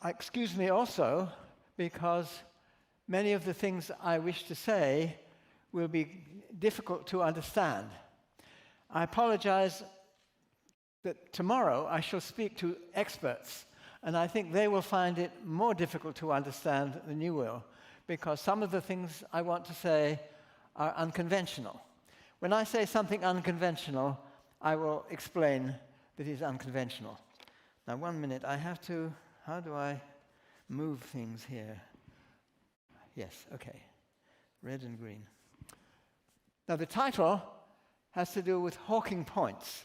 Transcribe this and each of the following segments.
Excuse me also, because many of the things I wish to say will be difficult to understand. I apologize that tomorrow I shall speak to experts, and I think they will find it more difficult to understand than you will, because some of the things I want to say are unconventional. When I say something unconventional, I will explain that it is unconventional. Now, 1 minute, how do I move things here? Yes, okay. Red and green. Now, the title has to do with Hawking points.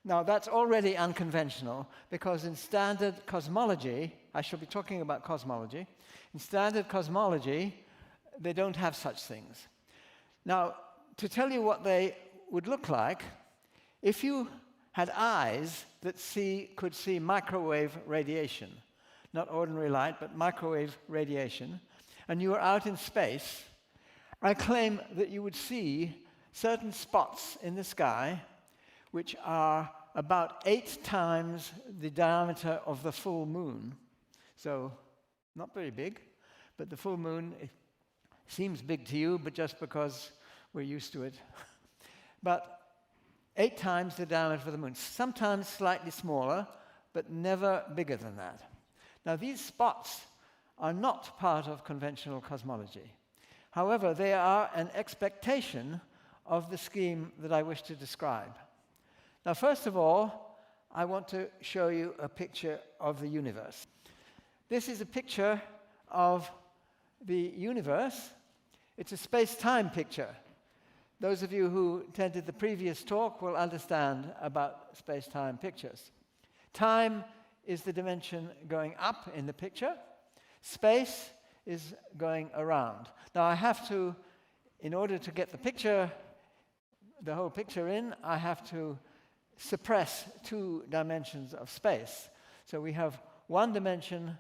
Now, that's already unconventional, because in standard cosmology, I shall be talking about cosmology, in standard cosmology, they don't have such things. Now, to tell you what they would look like, if you had eyes that could see microwave radiation, not ordinary light, but microwave radiation, and you were out in space, I claim that you would see certain spots in the sky which are about 8 times the diameter of the full moon. So, not very big, but the full moon seems big to you, but just because we're used to it. But 8 times the diameter of the moon, sometimes slightly smaller, but never bigger than that. Now, these spots are not part of conventional cosmology. However, they are an expectation of the scheme that I wish to describe. Now, first of all, I want to show you a picture of the universe. This is a picture of the universe. It's a space-time picture. Those of you who attended the previous talk will understand about space-time pictures. Time is the dimension going up in the picture. Space is going around. Now, I have to, in order to get the whole picture in, I have to suppress 2 dimensions of space. So we have 1 dimension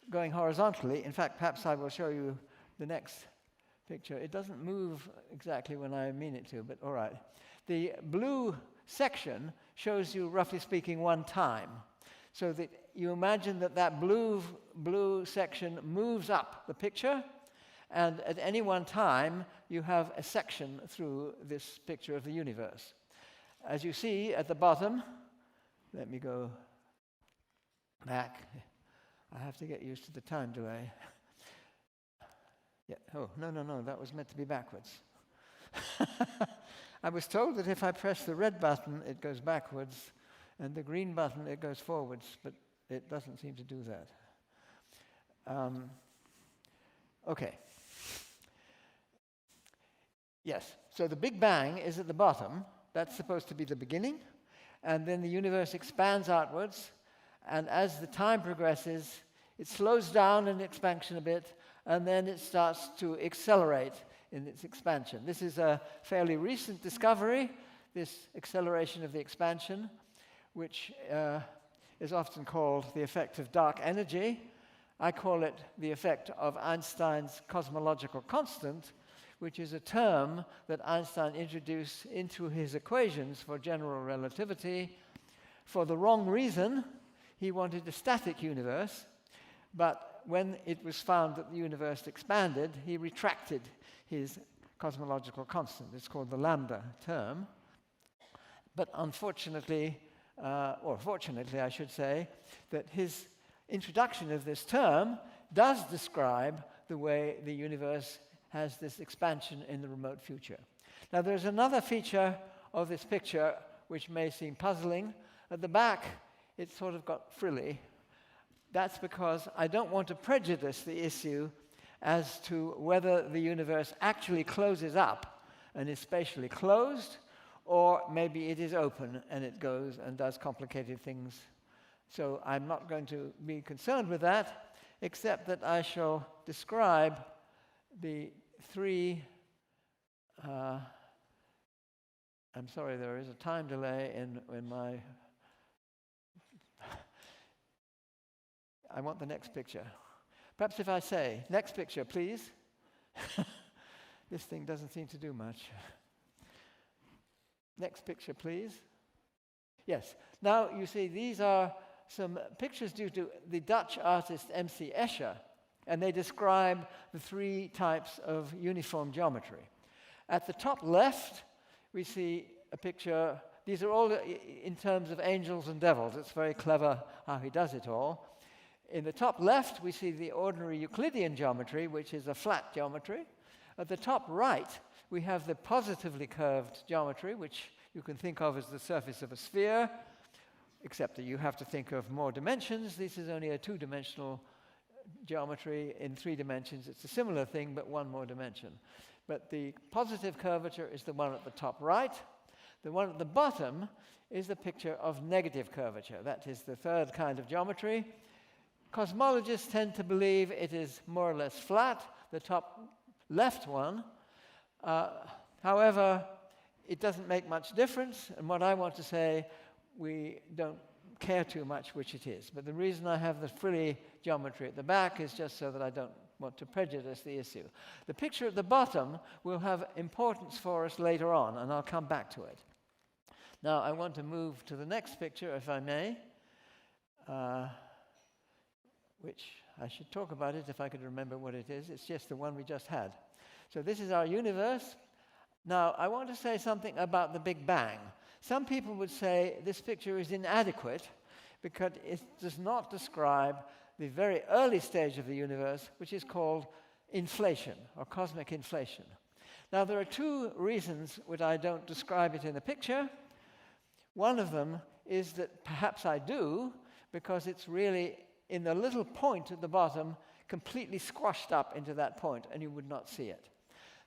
going horizontally. In fact, perhaps I will show you the next picture. It doesn't move exactly when I mean it to, but all right. The blue section shows you, roughly speaking, 1 time. So that you imagine that blue section moves up the picture, and at any one time, you have a section through this picture of the universe. As you see at the bottom, let me go back. I have to get used to the time delay. Yeah. Oh, no, that was meant to be backwards. I was told that if I press the red button, it goes backwards, and the green button, it goes forwards, but it doesn't seem to do that. Okay. Yes, so the Big Bang is at the bottom. That's supposed to be the beginning, and then the universe expands outwards, and as the time progresses, it slows down in expansion a bit, and then it starts to accelerate in its expansion. This is a fairly recent discovery, this acceleration of the expansion, which is often called the effect of dark energy. I call it the effect of Einstein's cosmological constant, which is a term that Einstein introduced into his equations for general relativity for the wrong reason. He wanted a static universe, but when it was found that the universe expanded, he retracted his cosmological constant. It's called the lambda term. But unfortunately, or fortunately I should say, that his introduction of this term does describe the way the universe has this expansion in the remote future. Now, there's another feature of this picture which may seem puzzling. At the back, it's sort of got frilly. That's because I don't want to prejudice the issue as to whether the universe actually closes up and is spatially closed, or maybe it is open and it goes and does complicated things. So I'm not going to be concerned with that, except that I shall describe the 3, I'm sorry, there is a time delay in my, I want the next picture. Perhaps if I say, next picture, please. This thing doesn't seem to do much. Next picture, please. Yes. Now, you see, these are some pictures due to the Dutch artist M.C. Escher, and they describe the three types of uniform geometry. At the top left, we see a picture. These are all in terms of angels and devils. It's very clever how he does it all. In the top left, we see the ordinary Euclidean geometry, which is a flat geometry. At the top right, we have the positively curved geometry, which you can think of as the surface of a sphere, except that you have to think of more dimensions. This is only a two-dimensional geometry. In 3 dimensions, it's a similar thing, but one more dimension. But the positive curvature is the one at the top right. The one at the bottom is the picture of negative curvature. That is the third kind of geometry. Cosmologists tend to believe it is more or less flat, the top left one. However, it doesn't make much difference, and what I want to say, we don't care too much which it is. But the reason I have the frilly geometry at the back is just so that I don't want to prejudice the issue. The picture at the bottom will have importance for us later on, and I'll come back to it. Now, I want to move to the next picture, if I may, which I should talk about it if I could remember what it is. It's just the one we just had. So this is our universe. Now, I want to say something about the Big Bang. Some people would say this picture is inadequate because it does not describe the very early stage of the universe, which is called inflation, or cosmic inflation. Now, there are 2 reasons which I don't describe it in the picture. One of them is that perhaps I do, because it's really in the little point at the bottom, completely squashed up into that point, and you would not see it.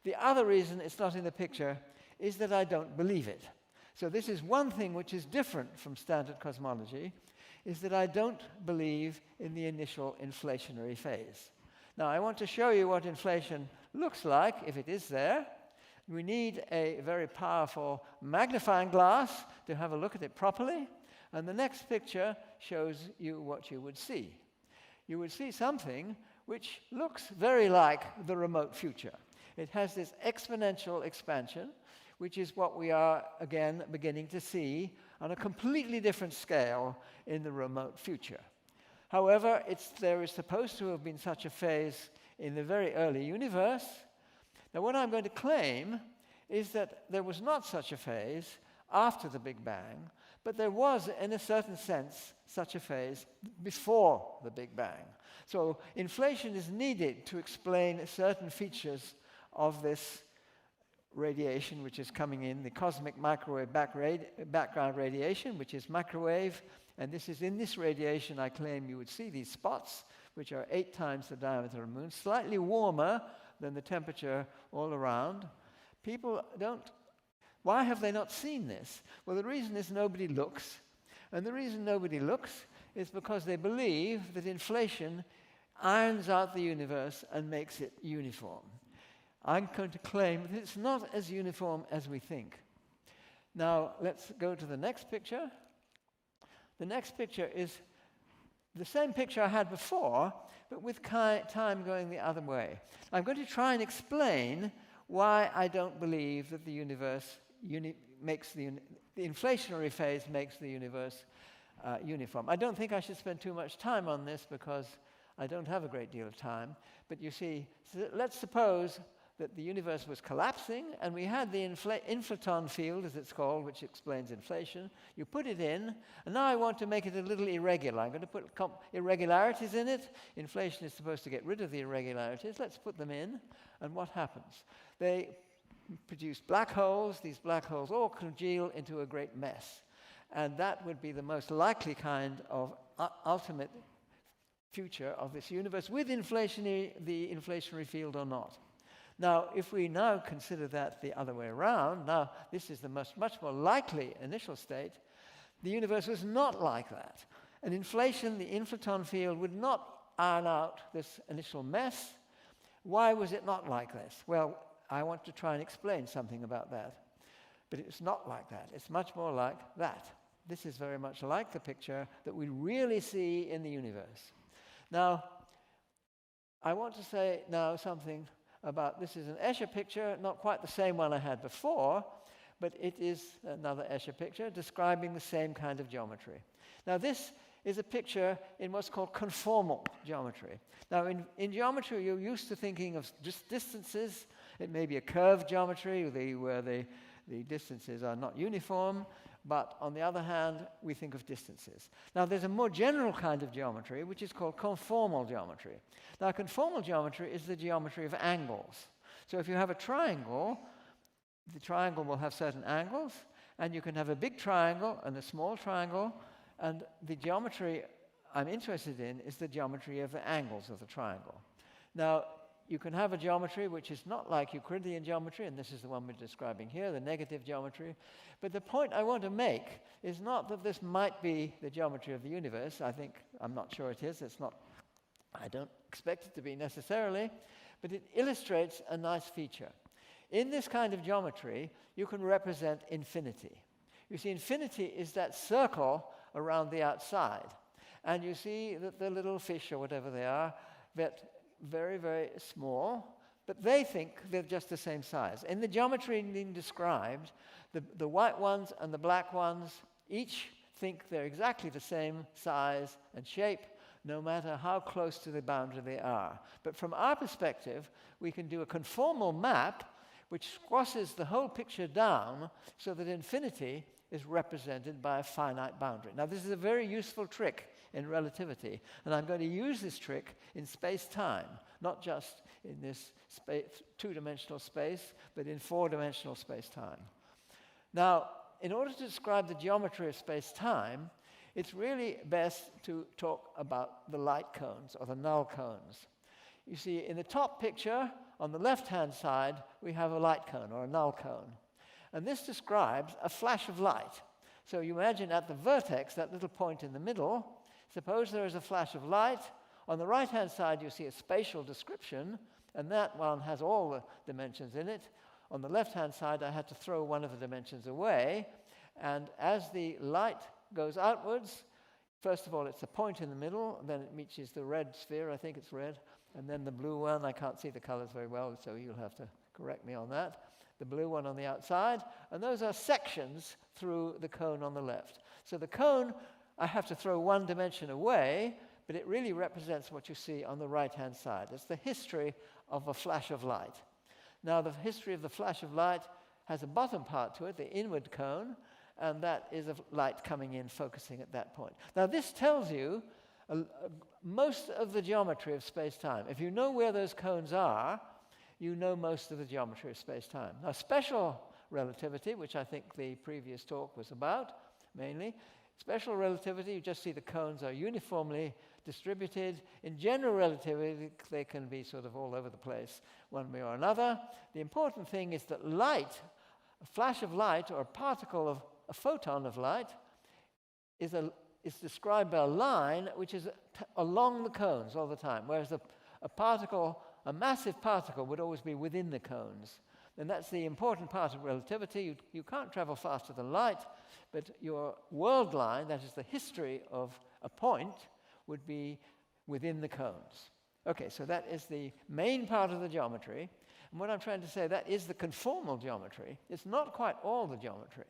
The other reason it's not in the picture is that I don't believe it. So this is one thing which is different from standard cosmology, is that I don't believe in the initial inflationary phase. Now, I want to show you what inflation looks like, if it is there. We need a very powerful magnifying glass to have a look at it properly. And the next picture shows you what you would see. You would see something which looks very like the remote future. It has this exponential expansion, which is what we are, again, beginning to see on a completely different scale in the remote future. However, there is supposed to have been such a phase in the very early universe. Now, what I'm going to claim is that there was not such a phase after the Big Bang, but there was, in a certain sense, such a phase before the Big Bang. So inflation is needed to explain certain features of this radiation which is coming in, the cosmic microwave background radiation, which is microwave, and this is in this radiation I claim you would see these spots, which are 8 times the diameter of the moon, slightly warmer than the temperature all around. People don't. Why have they not seen this? Well, the reason is nobody looks. And the reason nobody looks is because they believe that inflation irons out the universe and makes it uniform. I'm going to claim that it's not as uniform as we think. Now, let's go to the next picture. The next picture is the same picture I had before, but with time going the other way. I'm going to try and explain why I don't believe that the universe makes the inflationary phase makes the universe uniform. I don't think I should spend too much time on this because I don't have a great deal of time. But you see, so let's suppose that the universe was collapsing and we had the inflaton field, as it's called, which explains inflation. You put it in, and now I want to make it a little irregular. I'm going to put irregularities in it. Inflation is supposed to get rid of the irregularities. Let's put them in, and what happens? They produce black holes. These black holes all congeal into a great mess. And that would be the most likely kind of ultimate future of this universe, with the inflationary field or not. Now, if we now consider that the other way around, now this is the much more likely initial state, the universe was not like that. And inflation, the inflaton field, would not iron out this initial mess. Why was it not like this? Well, I want to try and explain something about that. But it's not like that. It's much more like that. This is very much like the picture that we really see in the universe. Now, I want to say now something about, this is an Escher picture, not quite the same one I had before, but it is another Escher picture describing the same kind of geometry. Now this is a picture in what's called conformal geometry. Now, in geometry, you're used to thinking of just distances. It may be a curved geometry where the distances are not uniform, but on the other hand, we think of distances. Now, there's a more general kind of geometry, which is called conformal geometry. Now, conformal geometry is the geometry of angles. So if you have a triangle, the triangle will have certain angles, and you can have a big triangle and a small triangle, and the geometry I'm interested in is the geometry of the angles of the triangle. Now, you can have a geometry which is not like Euclidean geometry, and this is the one we're describing here, the negative geometry. But the point I want to make is not that this might be the geometry of the universe. I'm not sure it is. I don't expect it to be necessarily, but it illustrates a nice feature. In this kind of geometry, you can represent infinity. You see, infinity is that circle around the outside. And you see that the little fish, or whatever they are, get very, very small, but they think they're just the same size. In the geometry being described, the white ones and the black ones each think they're exactly the same size and shape, no matter how close to the boundary they are. But from our perspective, we can do a conformal map which squashes the whole picture down so that infinity is represented by a finite boundary. Now, this is a very useful trick in relativity, and I'm going to use this trick in space-time, not just in this two-dimensional space, but in four-dimensional space-time. Now, in order to describe the geometry of space-time, it's really best to talk about the light cones, or the null cones. You see, in the top picture, on the left-hand side, we have a light cone, or a null cone. And this describes a flash of light. So you imagine at the vertex, that little point in the middle, suppose there is a flash of light. On the right-hand side, you see a spatial description, and that one has all the dimensions in it. On the left-hand side, I had to throw one of the dimensions away, and as the light goes outwards, first of all, it's a point in the middle, and then it reaches the red sphere, I think it's red, and then the blue one. I can't see the colors very well, so you'll have to correct me on that. The blue one on the outside, and those are sections through the cone on the left. So the cone, I have to throw one dimension away, but it really represents what you see on the right-hand side. It's the history of a flash of light. Now, the history of the flash of light has a bottom part to it, the inward cone, and that is of light coming in, focusing at that point. Now, this tells you most of the geometry of space-time. If you know where those cones are, you know most of the geometry of space-time. Now, special relativity, which I think the previous talk was about, mainly, special relativity, you just see the cones are uniformly distributed. In general relativity, they can be sort of all over the place, one way or another. The important thing is that light, a flash of light, or a particle of a photon of light, is described by a line which is along the cones all the time, whereas a massive particle would always be within the cones. And that's the important part of relativity. You can't travel faster than light, but your world line, that is the history of a point, would be within the cones. Okay, so that is the main part of the geometry. And what I'm trying to say, that is the conformal geometry. It's not quite all the geometry.